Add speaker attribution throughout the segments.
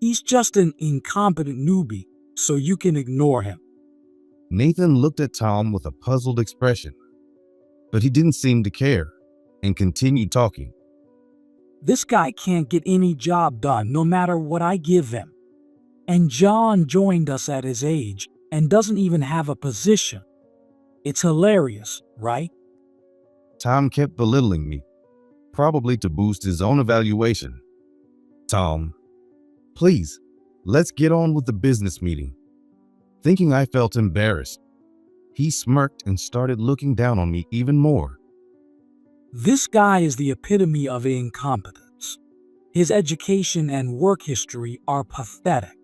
Speaker 1: He's just an incompetent newbie, so you can ignore him.
Speaker 2: Nathan looked at Tom with a puzzled expression, but he didn't seem to care and continued talking.
Speaker 1: This guy can't get any job done no matter what I give him. And John joined us at his age and doesn't even have a position. It's hilarious, right?
Speaker 2: Tom kept belittling me, probably to boost his own evaluation. Tom, please, let's get on with the business meeting. Thinking I felt embarrassed, he smirked and started looking down on me even more.
Speaker 1: This guy is the epitome of incompetence. His education and work history are pathetic.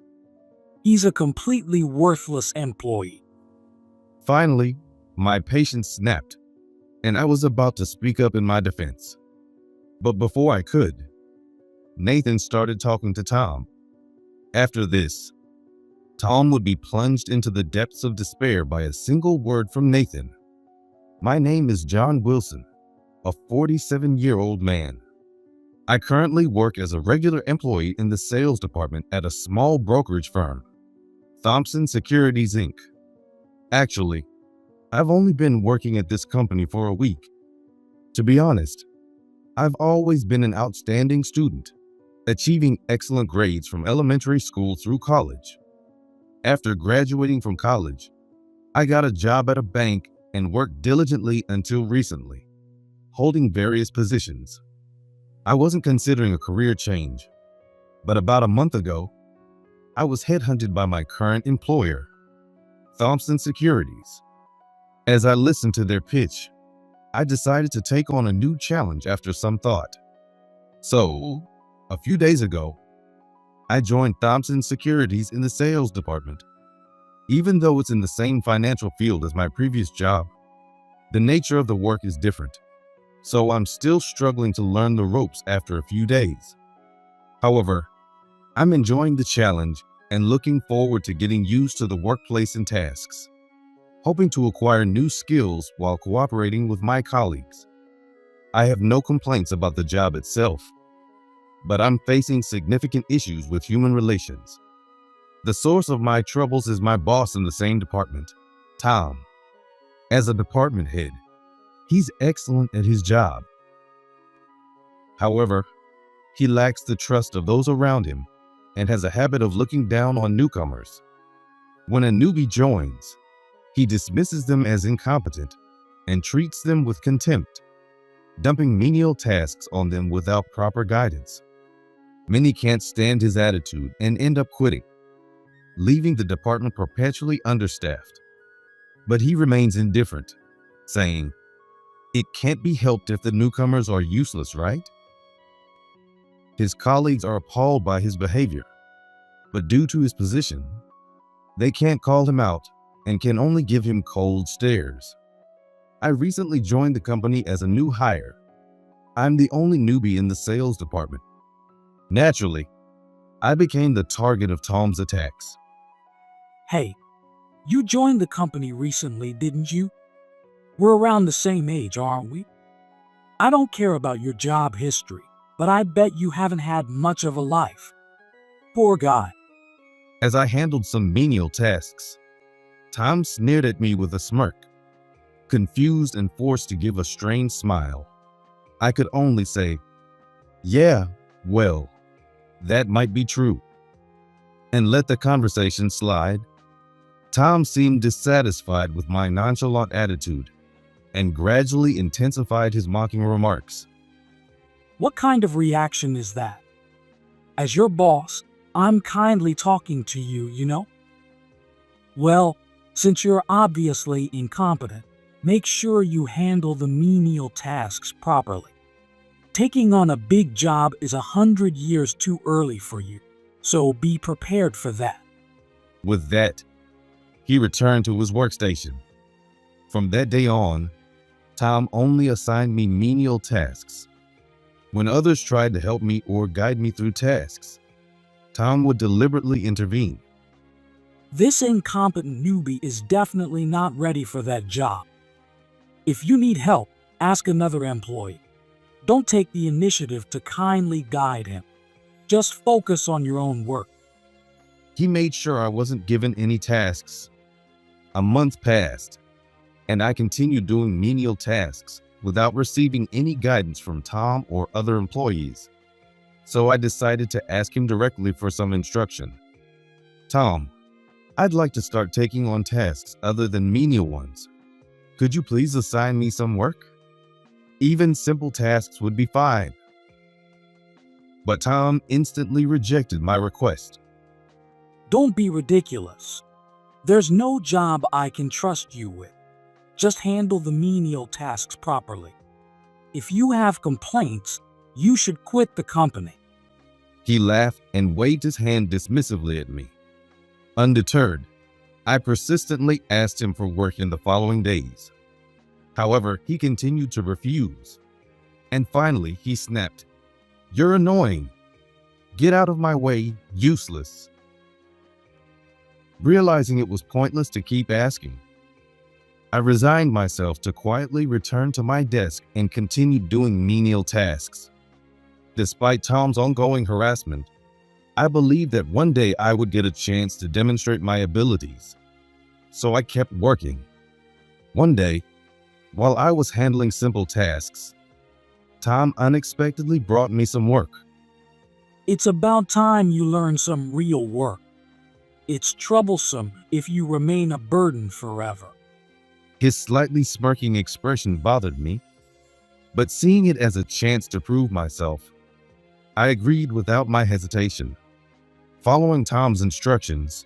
Speaker 1: He's a completely worthless employee.
Speaker 2: Finally, my patience snapped, and I was about to speak up in my defense. But before I could, Nathan started talking to Tom. After this, Tom would be plunged into the depths of despair by a single word from Nathan. My name is John Wilson, a 47-year-old man. I currently work as a regular employee in the sales department at a small brokerage firm, Thompson Securities, Inc. Actually, I've only been working at this company for a week. To be honest, I've always been an outstanding student, achieving excellent grades from elementary school through college. After graduating from college, I got a job at a bank and worked diligently until recently, holding various positions. I wasn't considering a career change, but about a month ago, I was headhunted by my current employer, Thompson Securities. As I listened to their pitch, I decided to take on a new challenge after some thought. So, a few days ago, I joined Thompson Securities in the sales department. Even though it's in the same financial field as my previous job, the nature of the work is different, so I'm still struggling to learn the ropes after a few days. However, I'm enjoying the challenge and looking forward to getting used to the workplace and tasks, hoping to acquire new skills while cooperating with my colleagues. I have no complaints about the job itself, but I'm facing significant issues with human relations. The source of my troubles is my boss in the same department, Tom. As a department head, he's excellent at his job. However, he lacks the trust of those around him and has a habit of looking down on newcomers. When a newbie joins, he dismisses them as incompetent and treats them with contempt, dumping menial tasks on them without proper guidance. Many can't stand his attitude and end up quitting, leaving the department perpetually understaffed. But he remains indifferent, saying, "It can't be helped if the newcomers are useless, right?" His colleagues are appalled by his behavior, but due to his position, they can't call him out and can only give him cold stares. I recently joined the company as a new hire. I'm the only newbie in the sales department. Naturally, I became the target of Tom's attacks.
Speaker 1: Hey, you joined the company recently, didn't you? We're around the same age, aren't we? I don't care about your job history, but I bet you haven't had much of a life. Poor guy.
Speaker 2: As I handled some menial tasks, Tom sneered at me with a smirk. Confused and forced to give a strained smile, I could only say, "Yeah, well, that might be true," and let the conversation slide. Tom seemed dissatisfied with my nonchalant attitude and gradually intensified his mocking remarks.
Speaker 1: What kind of reaction is that? As your boss, I'm kindly talking to you, you know? Well, since you're obviously incompetent, make sure you handle the menial tasks properly. Taking on a big job is 100 years too early for you, so be prepared for that.
Speaker 2: With that, he returned to his workstation. From that day on, Tom only assigned me menial tasks. When others tried to help me or guide me through tasks, Tom would deliberately intervene.
Speaker 1: This incompetent newbie is definitely not ready for that job. If you need help, ask another employee. Don't take the initiative to kindly guide him. Just focus on your own work.
Speaker 2: He made sure I wasn't given any tasks. A month passed, and I continued doing menial tasks without receiving any guidance from Tom or other employees. So I decided to ask him directly for some instruction. Tom, I'd like to start taking on tasks other than menial ones. Could you please assign me some work? Even simple tasks would be fine. But Tom instantly rejected my request.
Speaker 1: Don't be ridiculous. There's no job I can trust you with. Just handle the menial tasks properly. If you have complaints, you should quit the company.
Speaker 2: He laughed and waved his hand dismissively at me. Undeterred, I persistently asked him for work in the following days. However, he continued to refuse. And finally, he snapped, "You're annoying. Get out of my way, useless." Realizing it was pointless to keep asking, I resigned myself to quietly return to my desk and continue doing menial tasks. Despite Tom's ongoing harassment, I believed that one day I would get a chance to demonstrate my abilities. So I kept working. One day, while I was handling simple tasks, Tom unexpectedly brought me some work.
Speaker 1: It's about time you learn some real work. It's troublesome if you remain a burden forever.
Speaker 2: His slightly smirking expression bothered me, but seeing it as a chance to prove myself, I agreed without my hesitation. Following Tom's instructions,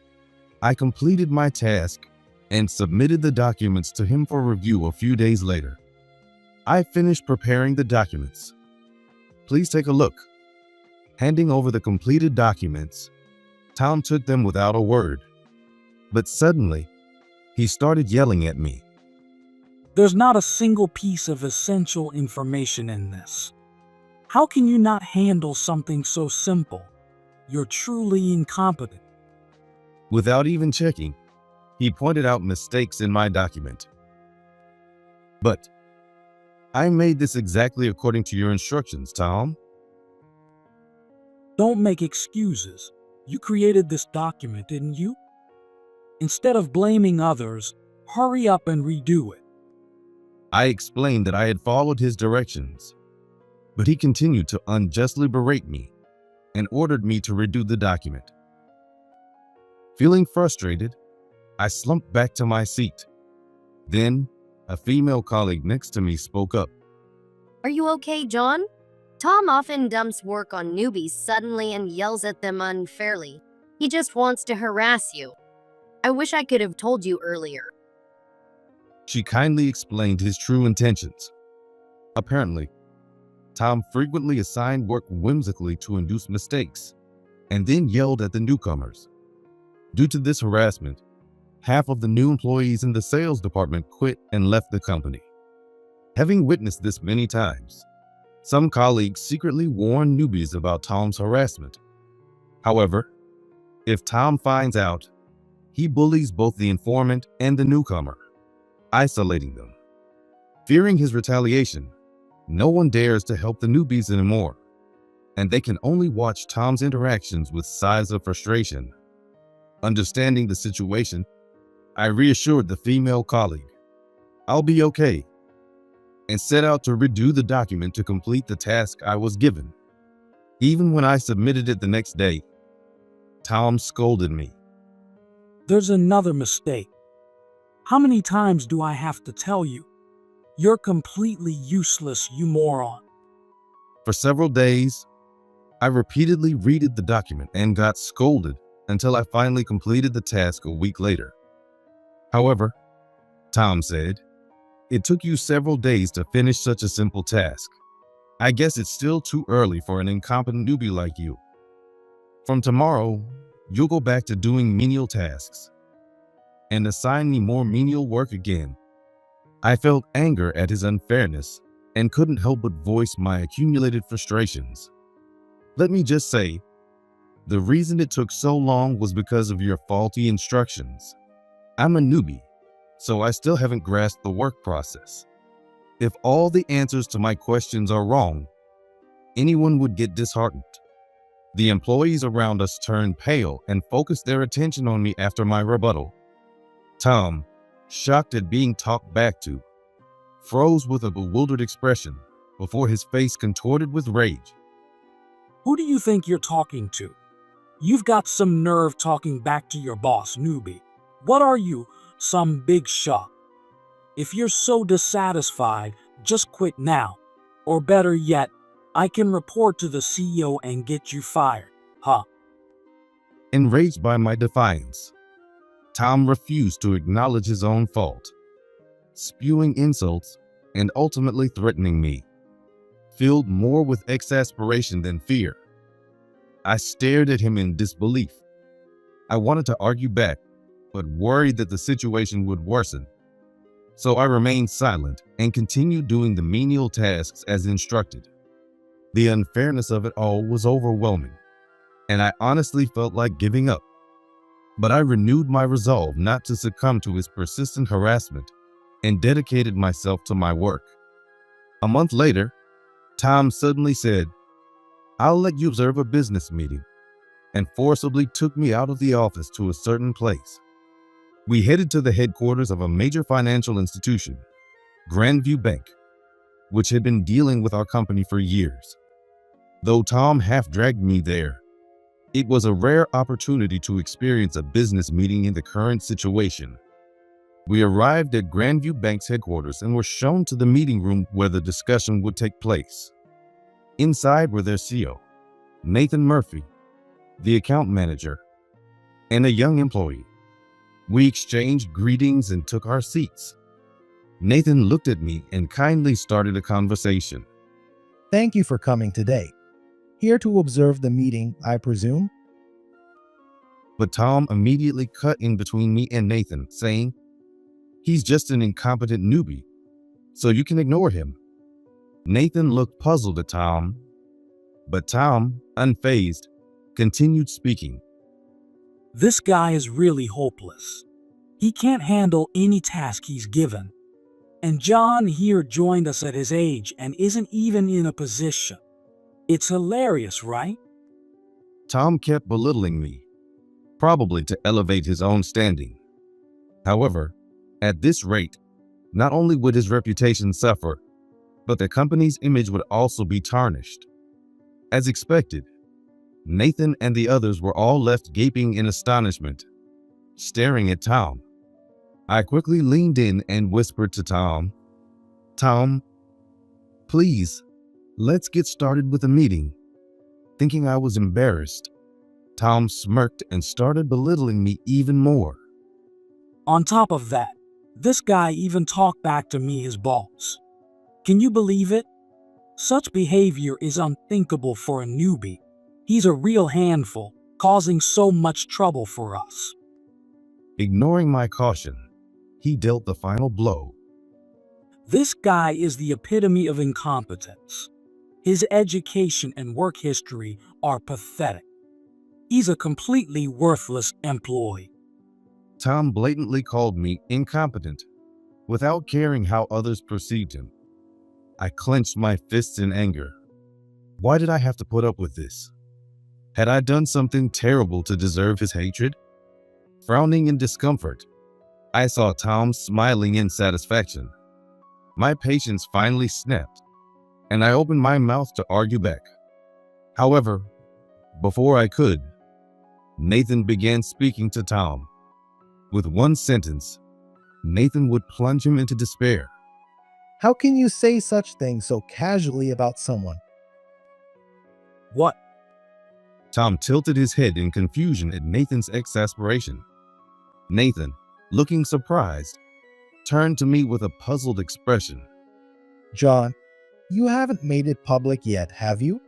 Speaker 2: I completed my task and submitted the documents to him for review a few days later. I finished preparing the documents. Please take a look. Handing over the completed documents, Tom took them without a word. But suddenly, he started yelling at me.
Speaker 1: There's not a single piece of essential information in this. How can you not handle something so simple? You're truly incompetent.
Speaker 2: Without even checking, he pointed out mistakes in my document. But I made this exactly according to your instructions, Tom.
Speaker 1: Don't make excuses. You created this document, didn't you? Instead of blaming others, hurry up and redo it.
Speaker 2: I explained that I had followed his directions, but he continued to unjustly berate me and ordered me to redo the document. Feeling frustrated, I slumped back to my seat. Then, a female colleague next to me spoke up.
Speaker 3: Are you okay, John? Tom often dumps work on newbies suddenly and yells at them unfairly. He just wants to harass you. I wish I could have told you earlier.
Speaker 2: She kindly explained his true intentions. Apparently, Tom frequently assigned work whimsically to induce mistakes, and then yelled at the newcomers. Due to this harassment, half of the new employees in the sales department quit and left the company. Having witnessed this many times, some colleagues secretly warn newbies about Tom's harassment. However, if Tom finds out, he bullies both the informant and the newcomer, isolating them. Fearing his retaliation, no one dares to help the newbies anymore, and they can only watch Tom's interactions with sighs of frustration. Understanding the situation, I reassured the female colleague, "I'll be okay," and set out to redo the document to complete the task I was given. Even when I submitted it the next day, Tom scolded me.
Speaker 1: There's another mistake. How many times do I have to tell you? You're completely useless, you moron.
Speaker 2: For several days, I repeatedly read the document and got scolded until I finally completed the task a week later. However, Tom said, "It took you several days to finish such a simple task. I guess it's still too early for an incompetent newbie like you. From tomorrow, you'll go back to doing menial tasks and assign me more menial work again." I felt anger at his unfairness and couldn't help but voice my accumulated frustrations. Let me just say, the reason it took so long was because of your faulty instructions. I'm a newbie, so I still haven't grasped the work process. If all the answers to my questions are wrong, anyone would get disheartened. The employees around us turned pale and focused their attention on me after my rebuttal. Tom, shocked at being talked back to, froze with a bewildered expression before his face contorted with rage.
Speaker 1: Who do you think you're talking to? You've got some nerve talking back to your boss, newbie. What are you, some big shot? If you're so dissatisfied, just quit now. Or better yet, I can report to the CEO and get you fired, huh?
Speaker 2: Enraged by my defiance, Tom refused to acknowledge his own fault, spewing insults and ultimately threatening me, filled more with exasperation than fear. I stared at him in disbelief. I wanted to argue back, but worried that the situation would worsen. So I remained silent and continued doing the menial tasks as instructed. The unfairness of it all was overwhelming, and I honestly felt like giving up. But I renewed my resolve not to succumb to his persistent harassment and dedicated myself to my work. A month later, Tom suddenly said, "I'll let you observe a business meeting," and forcibly took me out of the office to a certain place. We headed to the headquarters of a major financial institution, Grandview Bank, which had been dealing with our company for years. Though Tom half dragged me there, it was a rare opportunity to experience a business meeting in the current situation. We arrived at Grandview Bank's headquarters and were shown to the meeting room where the discussion would take place. Inside were their CEO, Nathan Murphy, the account manager, and a young employee. We exchanged greetings and took our seats. Nathan looked at me and kindly started a conversation.
Speaker 4: Thank you for coming today. Here to observe the meeting, I presume?
Speaker 2: But Tom immediately cut in between me and Nathan, saying, "He's just an incompetent newbie, so you can ignore him." Nathan looked puzzled at Tom, but Tom, unfazed, continued speaking.
Speaker 1: This guy is really hopeless. He can't handle any task he's given. And John here joined us at his age and isn't even in a position. It's hilarious, right?
Speaker 2: Tom kept belittling me, probably to elevate his own standing. However, at this rate, not only would his reputation suffer, but the company's image would also be tarnished. As expected, Nathan and the others were all left gaping in astonishment, staring at Tom. I quickly leaned in and whispered to Tom, "Tom, please, let's get started with the meeting." Thinking I was embarrassed, Tom smirked and started belittling me even more.
Speaker 1: On top of that, this guy even talked back to me, his boss. Can you believe it? Such behavior is unthinkable for a newbie. He's a real handful, causing so much trouble for us.
Speaker 2: Ignoring my caution, he dealt the final blow.
Speaker 1: This guy is the epitome of incompetence. His education and work history are pathetic. He's a completely worthless employee.
Speaker 2: Tom blatantly called me incompetent, without caring how others perceived him. I clenched my fists in anger. Why did I have to put up with this? Had I done something terrible to deserve his hatred? Frowning in discomfort, I saw Tom smiling in satisfaction. My patience finally snapped, and I opened my mouth to argue back. However, before I could, Nathan began speaking to Tom. With one sentence, Nathan would plunge him into despair.
Speaker 4: How can you say such things so casually about someone?
Speaker 1: What?
Speaker 2: Tom tilted his head in confusion at Nathan's exasperation. Nathan, looking surprised, turned to me with a puzzled expression.
Speaker 4: John, you haven't made it public yet, have you?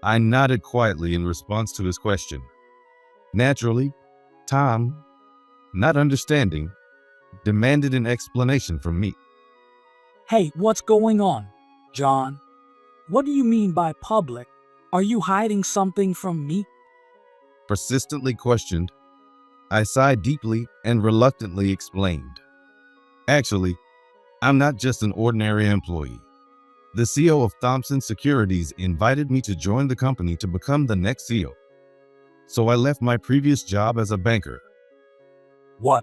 Speaker 2: I nodded quietly in response to his question. Naturally, Tom, not understanding, demanded an explanation from me.
Speaker 1: Hey, what's going on, John? What do you mean by public? Are you hiding something from me?
Speaker 2: Persistently questioned, I sighed deeply and reluctantly explained. Actually, I'm not just an ordinary employee. The CEO of Thompson Securities invited me to join the company to become the next CEO. So I left my previous job as a banker.
Speaker 1: What?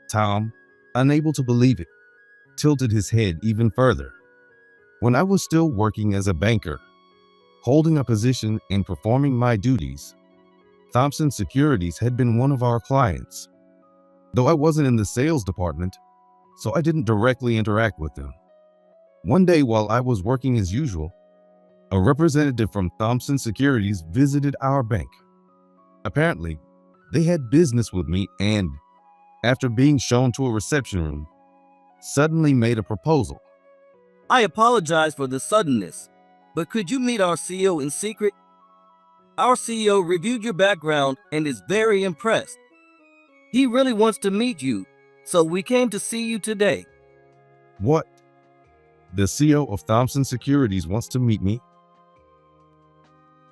Speaker 2: Tom, unable to believe it, tilted his head even further. When I was still working as a banker, holding a position and performing my duties, Thompson Securities had been one of our clients. Though I wasn't in the sales department, so I didn't directly interact with them. One day while I was working as usual, a representative from Thompson Securities visited our bank. Apparently, they had business with me and, after being shown to a reception room, suddenly made a proposal.
Speaker 5: I apologize for the suddenness, but could you meet our CEO in secret? Our CEO reviewed your background and is very impressed. He really wants to meet you, so we came to see you today.
Speaker 2: What? The CEO of Thompson Securities wants to meet me?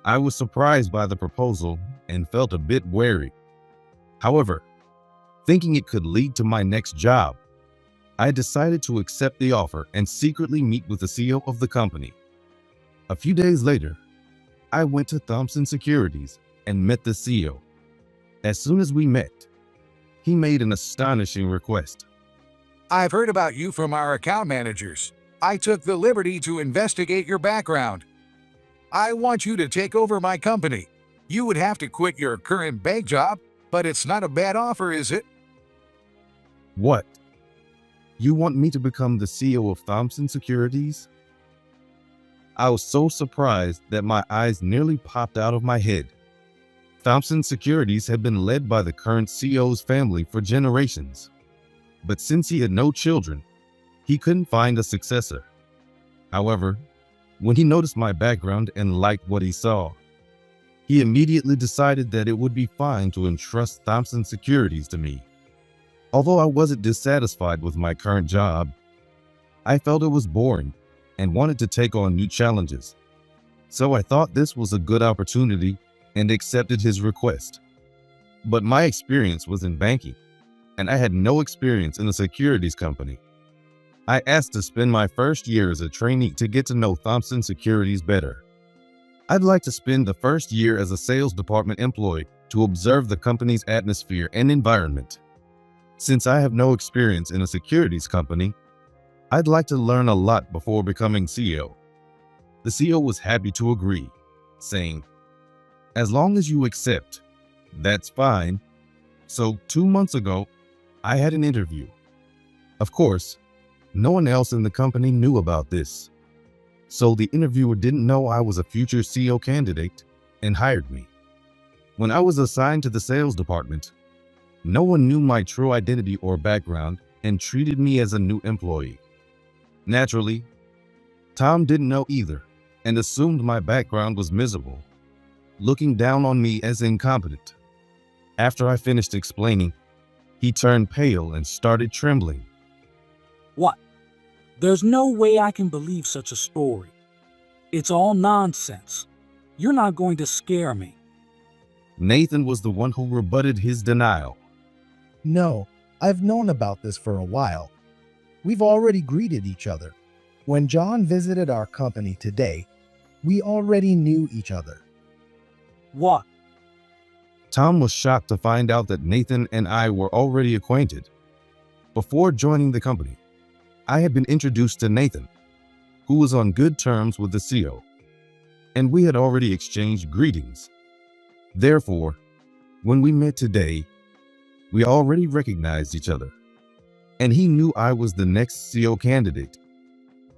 Speaker 2: I was surprised by the proposal and felt a bit wary. However, thinking it could lead to my next job, I decided to accept the offer and secretly meet with the CEO of the company. A few days later, I went to Thompson Securities and met the CEO. As soon as we met, he made an astonishing request.
Speaker 6: I've heard about you from our account managers. I took the liberty to investigate your background. I want you to take over my company. You would have to quit your current bank job, but it's not a bad offer, is it?
Speaker 2: What? You want me to become the CEO of Thompson Securities? I was so surprised that my eyes nearly popped out of my head. Thompson Securities had been led by the current CEO's family for generations. But since he had no children, he couldn't find a successor. However, when he noticed my background and liked what he saw, he immediately decided that it would be fine to entrust Thompson Securities to me. Although I wasn't dissatisfied with my current job, I felt it was boring and wanted to take on new challenges. So I thought this was a good opportunity and accepted his request. But my experience was in banking, and I had no experience in a securities company. I asked to spend my first year as a trainee to get to know Thompson Securities better. I'd like to spend the first year as a sales department employee to observe the company's atmosphere and environment. Since I have no experience in a securities company, I'd like to learn a lot before becoming CEO. The CEO was happy to agree, saying, "As long as you accept, that's fine." So 2 months ago, I had an interview. Of course, no one else in the company knew about this. So the interviewer didn't know I was a future CEO candidate and hired me. When I was assigned to the sales department, no one knew my true identity or background and treated me as a new employee. Naturally, Tom didn't know either and assumed my background was miserable, looking down on me as incompetent. After I finished explaining, he turned pale and started trembling.
Speaker 1: What? There's no way I can believe such a story. It's all nonsense. You're not going to scare me.
Speaker 2: Nathan was the one who rebutted his denial.
Speaker 4: No, I've known about this for a while. We've already greeted each other. When John visited our company today, we already knew each other.
Speaker 1: What?
Speaker 2: Tom was shocked to find out that Nathan and I were already acquainted. Before joining the company, I had been introduced to Nathan, who was on good terms with the CEO, and we had already exchanged greetings. Therefore, when we met today, we already recognized each other, and he knew I was the next CEO candidate.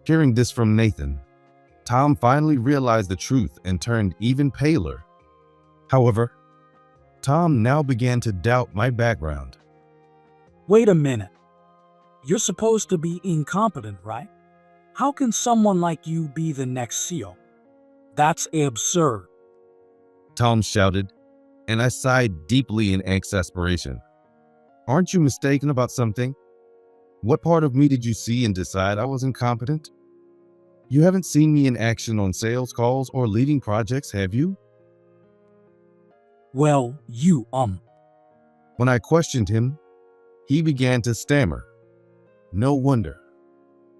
Speaker 2: Hearing this from Nathan, Tom finally realized the truth and turned even paler. However, Tom now began to doubt my background.
Speaker 1: Wait a minute. You're supposed to be incompetent, right? How can someone like you be the next CEO? That's absurd.
Speaker 2: Tom shouted, and I sighed deeply in exasperation. Aren't you mistaken about something? What part of me did you see and decide I was incompetent? You haven't seen me in action on sales calls or leading projects, have you?
Speaker 1: Well,
Speaker 2: When I questioned him, he began to stammer. No wonder.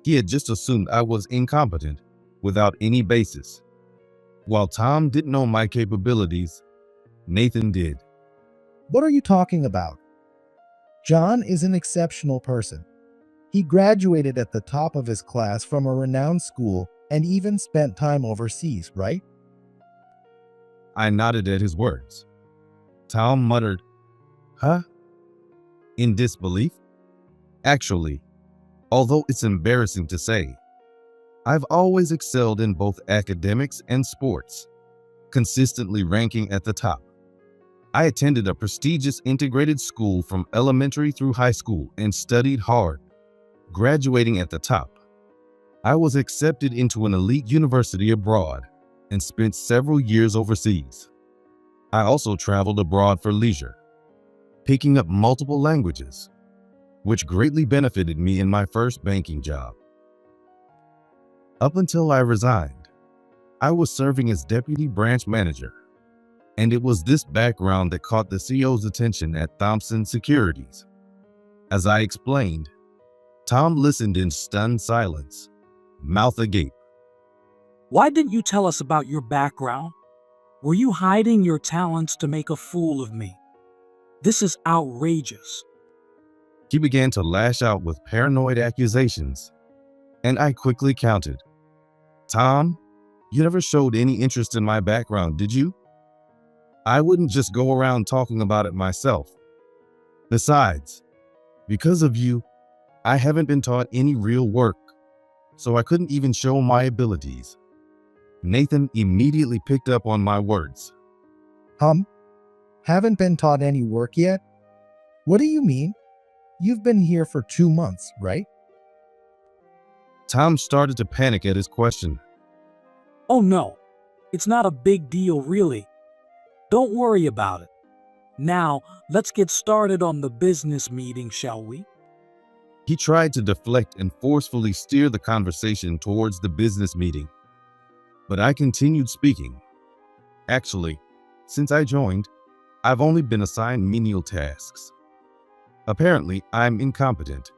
Speaker 2: He had just assumed I was incompetent without any basis. While Tom didn't know my capabilities, Nathan did.
Speaker 4: What are you talking about? John is an exceptional person. He graduated at the top of his class from a renowned school and even spent time overseas, right?
Speaker 2: I nodded at his words. Tom muttered, "Huh?" in disbelief. Actually, although it's embarrassing to say, I've always excelled in both academics and sports, consistently ranking at the top. I attended a prestigious integrated school from elementary through high school and studied hard, graduating at the top. I was accepted into an elite university abroad and spent several years overseas. I also traveled abroad for leisure, picking up multiple languages, which greatly benefited me in my first banking job. Up until I resigned, I was serving as deputy branch manager, and it was this background that caught the CEO's attention at Thompson Securities. As I explained, Tom listened in stunned silence, mouth agape.
Speaker 1: Why didn't you tell us about your background? Were you hiding your talents to make a fool of me? This is outrageous.
Speaker 2: He began to lash out with paranoid accusations, and I quickly countered. Tom, you never showed any interest in my background, did you? I wouldn't just go around talking about it myself. Besides, because of you, I haven't been taught any real work, so I couldn't even show my abilities. Nathan immediately picked up on my words.
Speaker 4: Haven't been taught any work yet? What do you mean? You've been here for 2 months, right?
Speaker 2: Tom started to panic at his question.
Speaker 1: Oh no, it's not a big deal really. Don't worry about it. Now, let's get started on the business meeting, shall we?
Speaker 2: He tried to deflect and forcefully steer the conversation towards the business meeting, but I continued speaking. Actually, since I joined, I've only been assigned menial tasks. Apparently, I'm incompetent.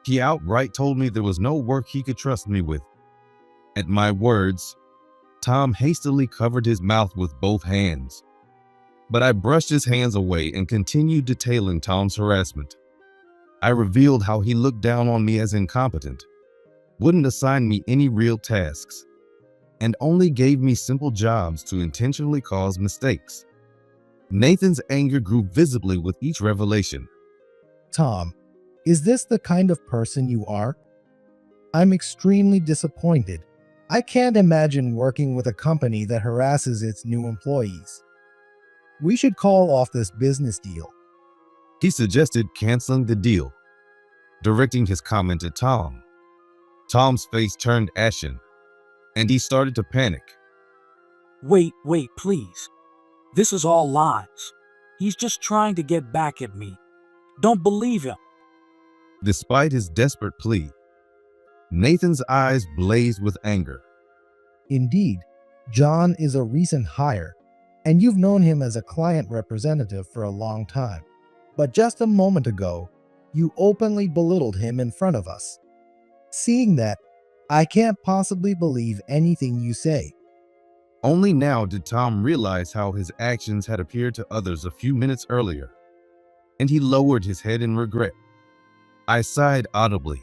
Speaker 2: He outright told me there was no work he could trust me with. At my words, Tom hastily covered his mouth with both hands. But I brushed his hands away and continued detailing Tom's harassment. I revealed how he looked down on me as incompetent, wouldn't assign me any real tasks, and only gave me simple jobs to intentionally cause mistakes. Nathan's anger grew visibly with each revelation.
Speaker 4: Tom, is this the kind of person you are? I'm extremely disappointed. I can't imagine working with a company that harasses its new employees. We should call off this business deal.
Speaker 2: He suggested canceling the deal, directing his comment at Tom. Tom's face turned ashen, and he started to panic.
Speaker 1: Wait, please. This is all lies. He's just trying to get back at me. Don't believe him.
Speaker 2: Despite his desperate plea, Nathan's eyes blazed with anger.
Speaker 4: Indeed, John is a recent hire, and you've known him as a client representative for a long time. But just a moment ago, you openly belittled him in front of us. Seeing that, I can't possibly believe anything you say.
Speaker 2: Only now did Tom realize how his actions had appeared to others a few minutes earlier, and he lowered his head in regret. I sighed audibly,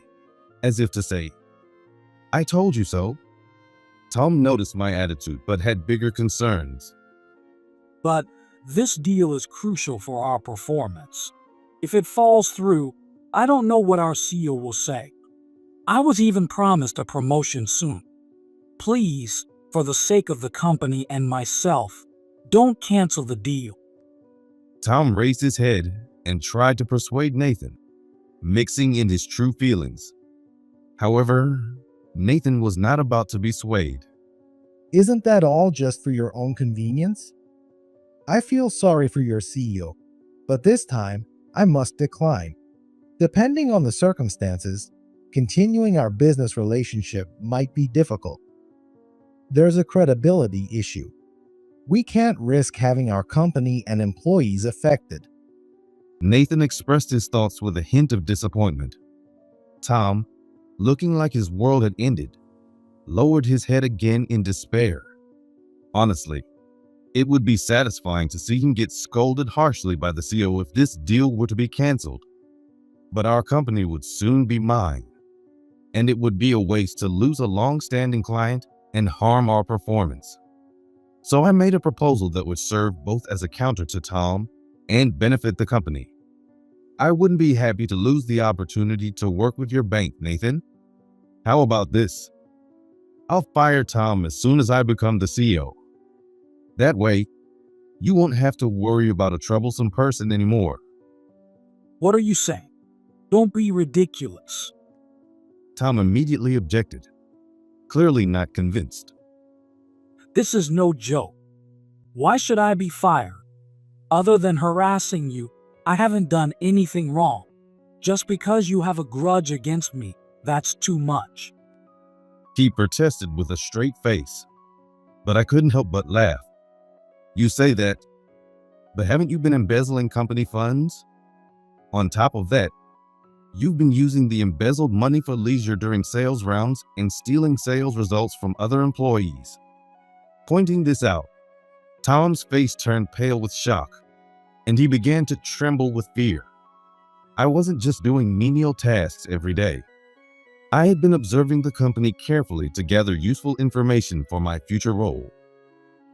Speaker 2: as if to say, "I told you so." Tom noticed my attitude, but had bigger concerns.
Speaker 1: But this deal is crucial for our performance. If it falls through, I don't know what our CEO will say. I was even promised a promotion soon. Please, for the sake of the company and myself, don't cancel the deal.
Speaker 2: Tom raised his head and tried to persuade Nathan, mixing in his true feelings. However, Nathan was not about to be swayed.
Speaker 4: Isn't that all just for your own convenience? I feel sorry for your CEO, but this time I must decline. Depending on the circumstances, continuing our business relationship might be difficult. There's a credibility issue. We can't risk having our company and employees affected.
Speaker 2: Nathan expressed his thoughts with a hint of disappointment. Tom, looking like his world had ended, lowered his head again in despair. Honestly, it would be satisfying to see him get scolded harshly by the CEO if this deal were to be canceled. But our company would soon be mine, and it would be a waste to lose a long-standing client and harm our performance. So I made a proposal that would serve both as a counter to Tom and benefit the company. I wouldn't be happy to lose the opportunity to work with your bank, Nathan. How about this? I'll fire Tom as soon as I become the CEO. That way, you won't have to worry about a troublesome person anymore.
Speaker 1: What are you saying? Don't be ridiculous.
Speaker 2: Tom immediately objected, clearly not convinced.
Speaker 1: This is no joke. Why should I be fired? Other than harassing you, I haven't done anything wrong. Just because you have a grudge against me, that's too much.
Speaker 2: He protested with a straight face, but I couldn't help but laugh. You say that, but haven't you been embezzling company funds? On top of that, you've been using the embezzled money for leisure during sales rounds and stealing sales results from other employees. Pointing this out, Tom's face turned pale with shock, and he began to tremble with fear. I wasn't just doing menial tasks every day. I had been observing the company carefully to gather useful information for my future role.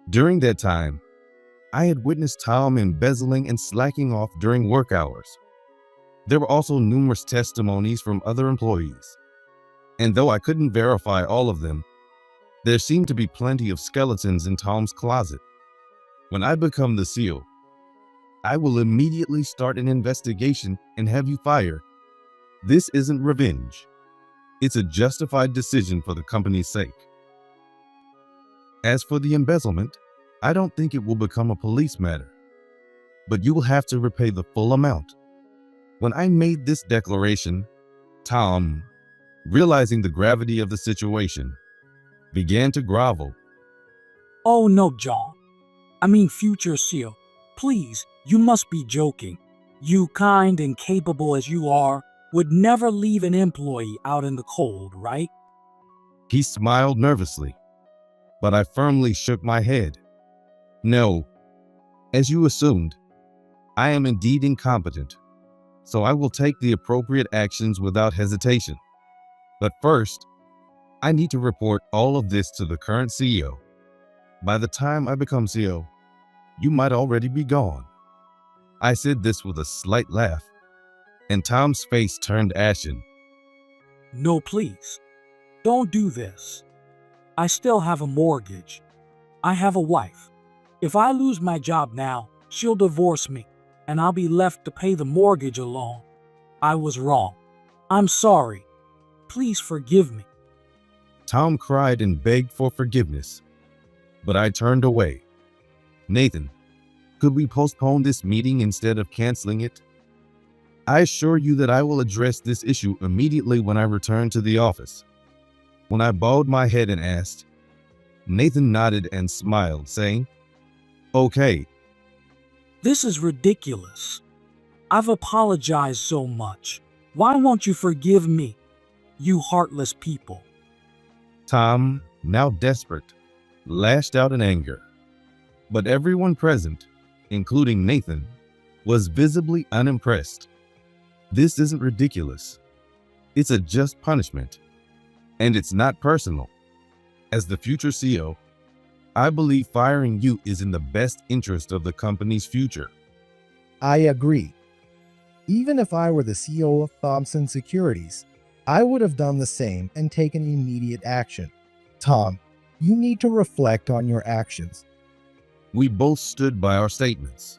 Speaker 2: During that time, I had witnessed Tom embezzling and slacking off during work hours. There were also numerous testimonies from other employees. And though I couldn't verify all of them, there seemed to be plenty of skeletons in Tom's closet. When I become the CEO, I will immediately start an investigation and have you fired. This isn't revenge. It's a justified decision for the company's sake. As for the embezzlement, I don't think it will become a police matter, but you will have to repay the full amount. When I made this declaration, Tom, realizing the gravity of the situation, began to grovel.
Speaker 1: Oh no, John. I mean future CEO. Please, you must be joking. You, kind and capable as you are, would never leave an employee out in the cold, right?
Speaker 2: He smiled nervously, but I firmly shook my head. No, as you assumed, I am indeed incompetent, so I will take the appropriate actions without hesitation. But first, I need to report all of this to the current CEO. By the time I become CEO, you might already be gone. I said this with a slight laugh, and Tom's face turned ashen.
Speaker 1: No, please. Don't do this. I still have a mortgage. I have a wife. If I lose my job now, she'll divorce me, and I'll be left to pay the mortgage alone. I was wrong. I'm sorry. Please forgive me.
Speaker 2: Tom cried and begged for forgiveness, but I turned away. Nathan, could we postpone this meeting instead of canceling it? I assure you that I will address this issue immediately when I return to the office. When I bowed my head and asked, Nathan nodded and smiled, saying, Okay.
Speaker 1: This is ridiculous. I've apologized so much. Why won't you forgive me, you heartless people?
Speaker 2: Tom, now desperate, lashed out in anger. But everyone present, including Nathan, was visibly unimpressed. This isn't ridiculous. It's a just punishment. And it's not personal. As the future CEO, I believe firing you is in the best interest of the company's future.
Speaker 4: I agree. Even if I were the CEO of Thompson Securities, I would have done the same and taken immediate action. Tom, you need to reflect on your actions.
Speaker 2: We both stood by our statements.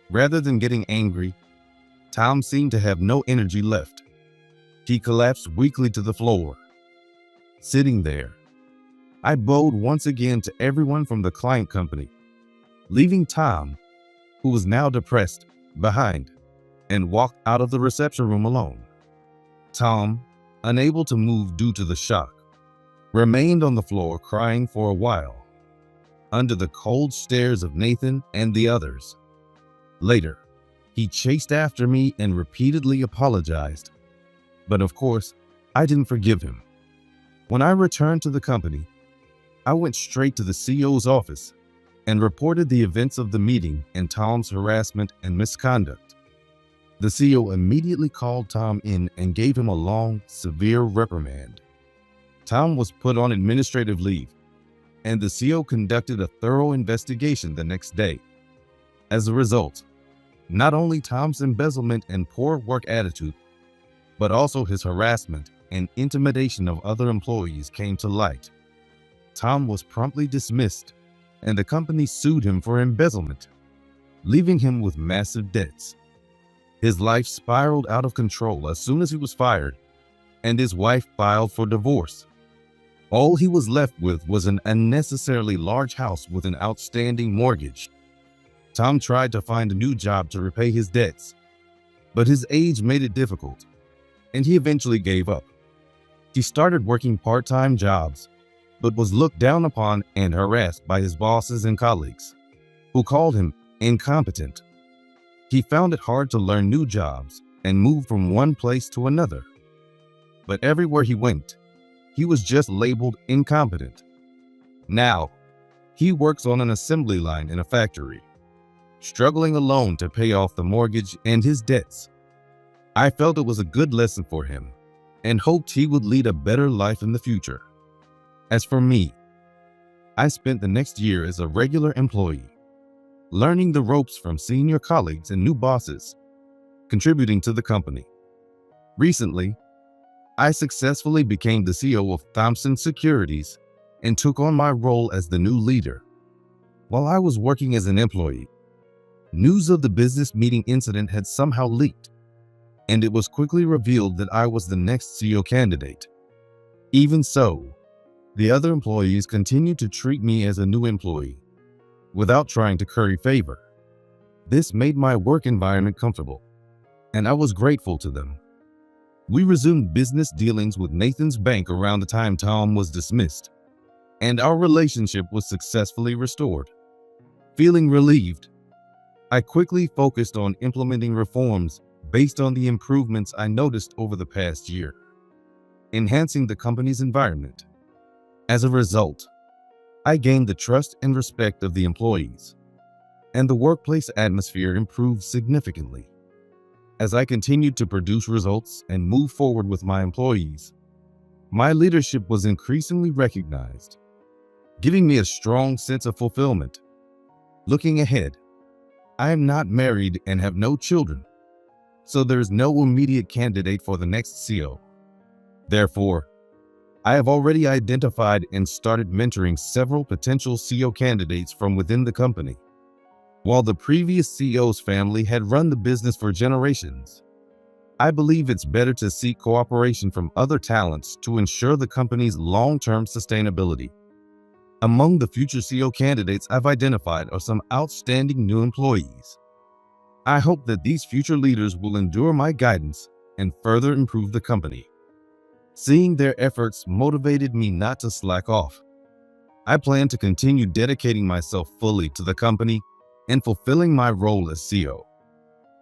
Speaker 2: Rather than getting angry, Tom seemed to have no energy left. He collapsed weakly to the floor. Sitting there, I bowed once again to everyone from the client company, leaving Tom, who was now depressed, behind, and walked out of the reception room alone. Tom, unable to move due to the shock, remained on the floor crying for a while, under the cold stares of Nathan and the others. Later, he chased after me and repeatedly apologized. But of course, I didn't forgive him. When I returned to the company, I went straight to the CEO's office and reported the events of the meeting and Tom's harassment and misconduct. The CEO immediately called Tom in and gave him a long, severe reprimand. Tom was put on administrative leave, and the CEO conducted a thorough investigation the next day. As a result, not only Tom's embezzlement and poor work attitude, but also his harassment and intimidation of other employees came to light. Tom was promptly dismissed, and the company sued him for embezzlement, leaving him with massive debts. His life spiraled out of control as soon as he was fired, and his wife filed for divorce. All he was left with was an unnecessarily large house with an outstanding mortgage. Tom tried to find a new job to repay his debts, but his age made it difficult, and he eventually gave up. He started working part-time jobs, but was looked down upon and harassed by his bosses and colleagues, who called him incompetent. He found it hard to learn new jobs and move from one place to another. But everywhere he went, he was just labeled incompetent. Now, he works on an assembly line in a factory, struggling alone to pay off the mortgage and his debts. I felt it was a good lesson for him and hoped he would lead a better life in the future. As for me, I spent the next year as a regular employee, learning the ropes from senior colleagues and new bosses, contributing to the company. Recently, I successfully became the CEO of Thompson Securities and took on my role as the new leader. While I was working as an employee, news of the business meeting incident had somehow leaked, and it was quickly revealed that I was the next CEO candidate. Even so, the other employees continued to treat me as a new employee, without trying to curry favor. This made my work environment comfortable, and I was grateful to them. We resumed business dealings with Nathan's bank around the time Tom was dismissed, and our relationship was successfully restored. Feeling relieved, I quickly focused on implementing reforms based on the improvements I noticed over the past year, enhancing the company's environment. As a result, I gained the trust and respect of the employees, and the workplace atmosphere improved significantly. As I continued to produce results and move forward with my employees, my leadership was increasingly recognized, giving me a strong sense of fulfillment. Looking ahead, I am not married and have no children, so there is no immediate candidate for the next CEO. Therefore, I have already identified and started mentoring several potential CEO candidates from within the company. While the previous CEO's family had run the business for generations, I believe it's better to seek cooperation from other talents to ensure the company's long-term sustainability. Among the future CEO candidates I've identified are some outstanding new employees. I hope that these future leaders will endure my guidance and further improve the company. Seeing their efforts motivated me not to slack off. I plan to continue dedicating myself fully to the company and fulfilling my role as CEO.